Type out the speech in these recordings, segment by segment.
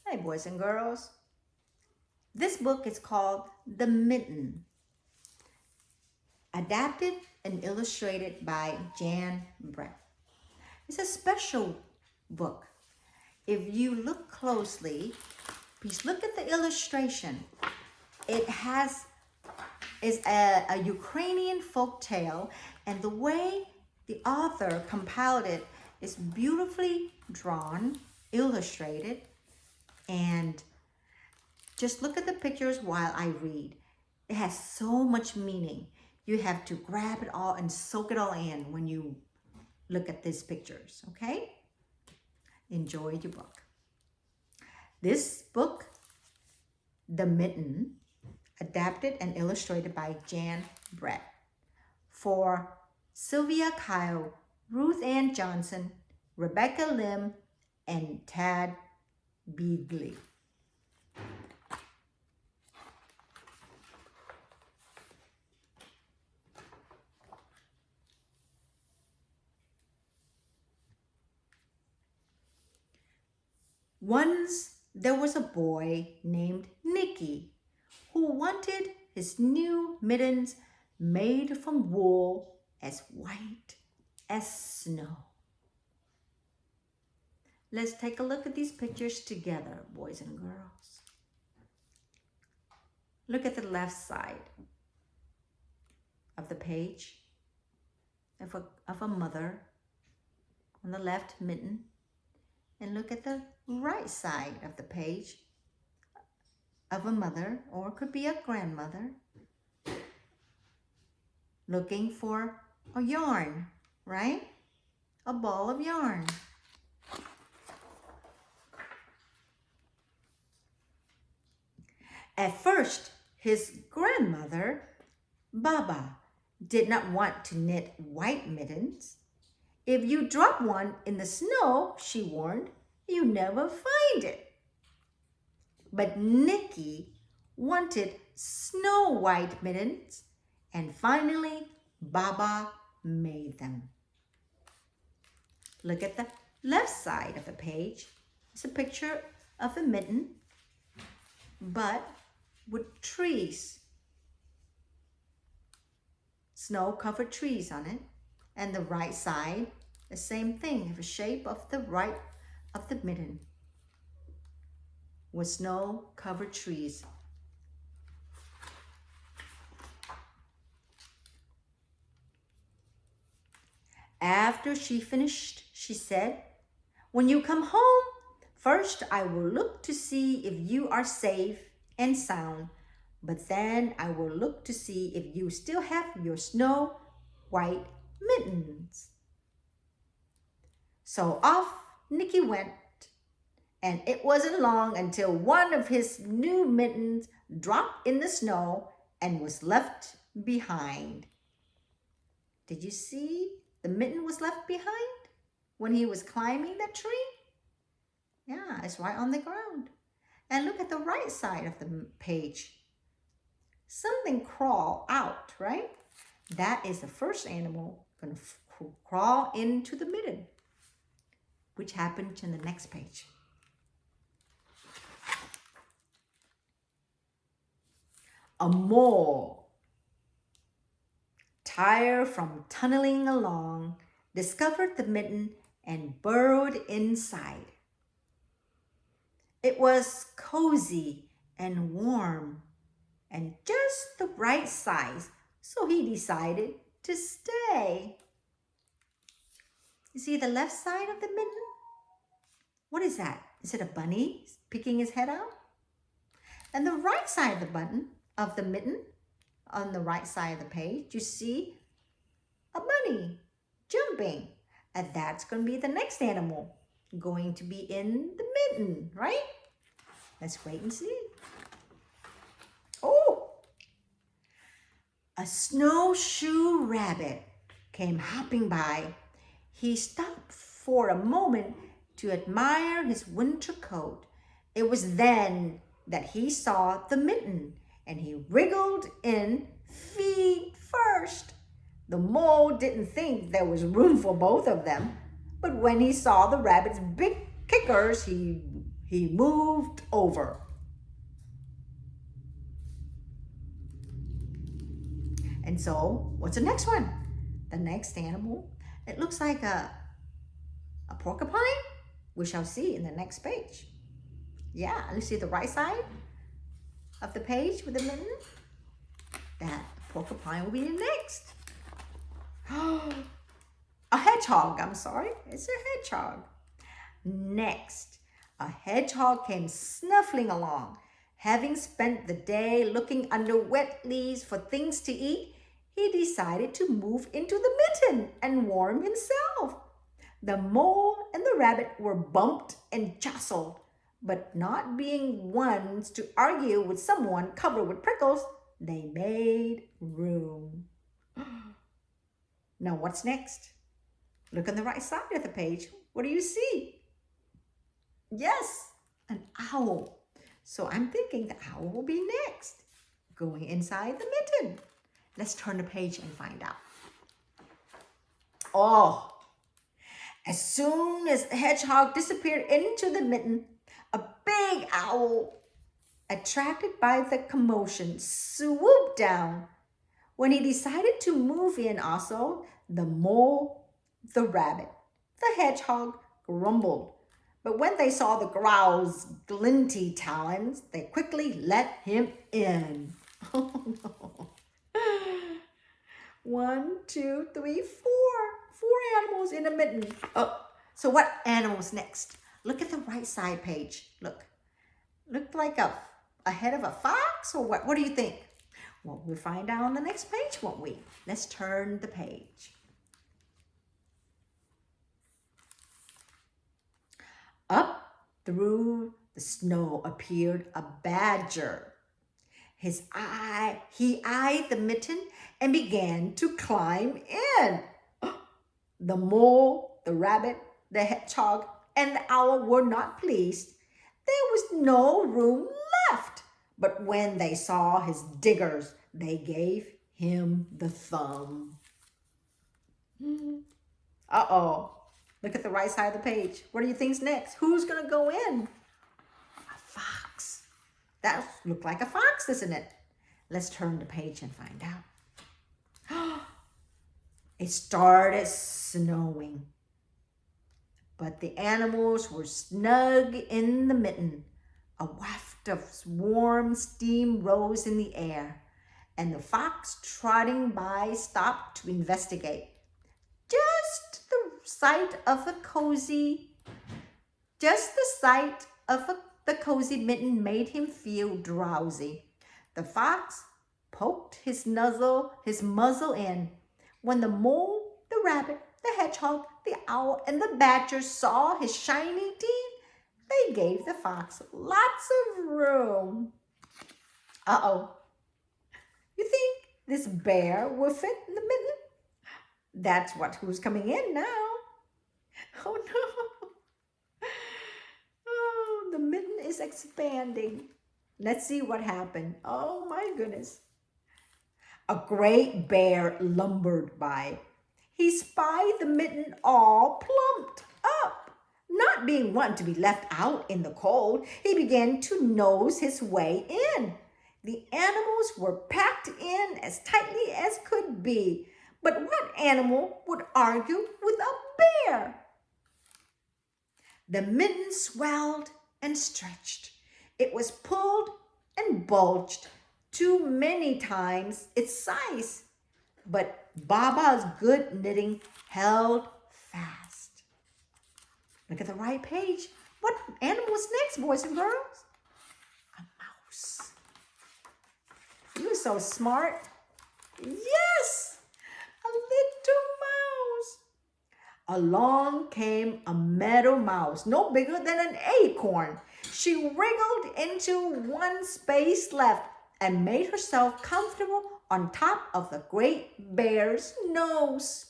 Hey, boys and girls. This book is called The Mitten, adapted and illustrated by Jan Brett. It's a special book. If you look closely, please look at the illustration. It is a Ukrainian folk tale, and the way the author compiled it is beautifully drawn, illustrated, and just look at the pictures while I read. It has so much meaning. You have to grab it all and soak it all in when you look at these pictures, okay? Enjoy your book. This book, The Mitten, adapted and illustrated by Jan Brett, for Sylvia Kyle, Ruth Ann Johnson, Rebecca Lim, and Tad Beagley. Once there was a boy named Nicky who wanted his new mittens made from wool as white as snow. Let's take a look at these pictures together, boys and girls. Look at the left side of the page of a mother on the left mitten, and look at the right side of the page of a mother, or it could be a grandmother, looking for a yarn, right? A ball of yarn. At first, his grandmother, Baba, did not want to knit white mittens. If you drop one in the snow, she warned, you never find it. But Nicky wanted snow white mittens, and finally Baba made them. Look at the left side of the page. It's a picture of a mitten, but with trees, snow-covered trees on it. And the right side, the same thing, the shape of the right of the mitten with snow-covered trees. After she finished, she said, "When you come home, first I will look to see if you are safe and sound, but then I will look to see if you still have your snow white mittens." So off Nicky went, and it wasn't long until one of his new mittens dropped in the snow and was left behind. Did you see the mitten was left behind when he was climbing the tree? Yeah, it's right on the ground. And look at the right side of the page. Something crawl out, right? That is the first animal going to crawl into the mitten, which happened in the next page. A mole, tired from tunneling along, discovered the mitten and burrowed inside. It was cozy and warm and just the right size, so he decided to stay. You see the left side of the mitten? What is that? Is it a bunny peeking his head out? And the right side of the mitten, on the right side of the page, you see a bunny jumping. And that's going to be the next animal going to be in the mitten, right? Let's wait and see. Oh! A snowshoe rabbit came hopping by. He stopped for a moment to admire his winter coat. It was then that he saw the mitten, and he wriggled in feet first. The mole didn't think there was room for both of them, but when he saw the rabbit's big kickers, he he moved over. And so, what's the next one? The next animal, it looks like a porcupine. We shall see in the next page. Yeah, let's see the right side of the page with the mitten. That porcupine will be the next. A hedgehog, I'm sorry. It's a hedgehog. Next, a hedgehog came snuffling along. Having spent the day looking under wet leaves for things to eat, he decided to move into the mitten and warm himself. The mole and the rabbit were bumped and jostled, but not being ones to argue with someone covered with prickles, they made room. Now what's next? Look on the right side of the page. What do you see? Yes, an owl. So I'm thinking the owl will be next, going inside the mitten. Let's turn the page and find out. Oh, as soon as the hedgehog disappeared into the mitten, a big owl, attracted by the commotion, swooped down. When he decided to move in also, the mole, the rabbit, the hedgehog grumbled. But when they saw the growl's glinty talons, they quickly let him in. Oh no. 1, 2, 3, 4. 4 animals in a mitten. Oh, so what animal's next? Look at the right side page. Look like a head of a fox or what? What do you think? Well, we'll find out on the next page, won't we? Let's turn the page. Up through the snow appeared a badger. He eyed the mitten and began to climb in. The mole, the rabbit, the hedgehog, and the owl were not pleased. There was no room left. But when they saw his diggers, they gave him the thumb. Uh-oh. Look at the right side of the page. What do you think's next? Who's going to go in? A fox. That looked like a fox, doesn't it? Let's turn the page and find out. It started snowing, but the animals were snug in the mitten. A waft of warm steam rose in the air, and the fox trotting by stopped to investigate. Just the sight of the cozy mitten made him feel drowsy. The fox poked his muzzle in. When the mole, the rabbit, the hedgehog, the owl, and the badger saw his shiny teeth, they gave the fox lots of room. Uh-oh. You think this bear will fit in the mitten? That's who's coming in now. Oh no. Oh, the mitten is expanding. Let's see what happened. Oh my goodness. A great bear lumbered by. He spied the mitten all plumped up. Not being one to be left out in the cold, he began to nose his way in. The animals were packed in as tightly as could be. But what animal would argue with a bear? The mitten swelled and stretched. It was pulled and bulged too many times its size. But Baba's good knitting held fast. Look at the right page. What animal's next, boys and girls? A mouse. You're so smart. Yes, a little mouse. Along came a meadow mouse, no bigger than an acorn. She wriggled into one space left and made herself comfortable on top of the great bear's nose.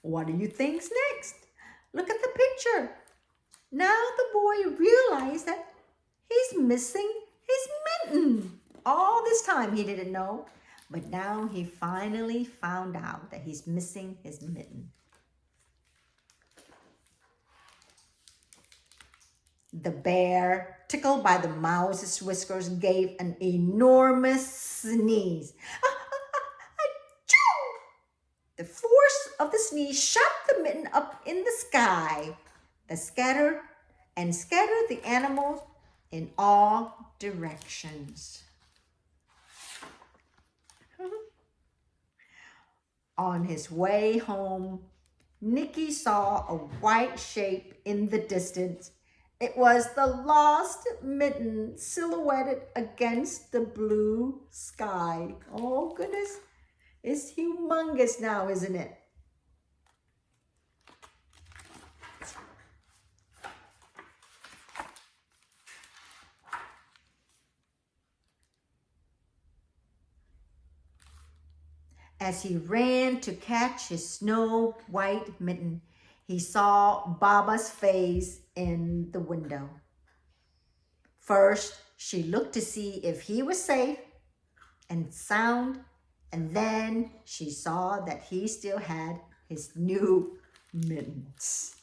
What do you think's next? Look at the picture. Now the boy realized that he's missing his mitten. All this time he didn't know, but now he finally found out that he's missing his mitten. The bear, tickled by the mouse's whiskers, gave an enormous sneeze. Achoo! The force of the sneeze shot the mitten up in the sky, scattered the animals in all directions. On his way home, Nicky saw a white shape in the distance. It was the lost Mitten silhouetted against the blue sky. Oh, goodness. It's humongous now, isn't it? As he ran to catch his snow white mitten, he saw Baba's face in the window. First, she looked to see if he was safe and sound, and then she saw that he still had his new mittens.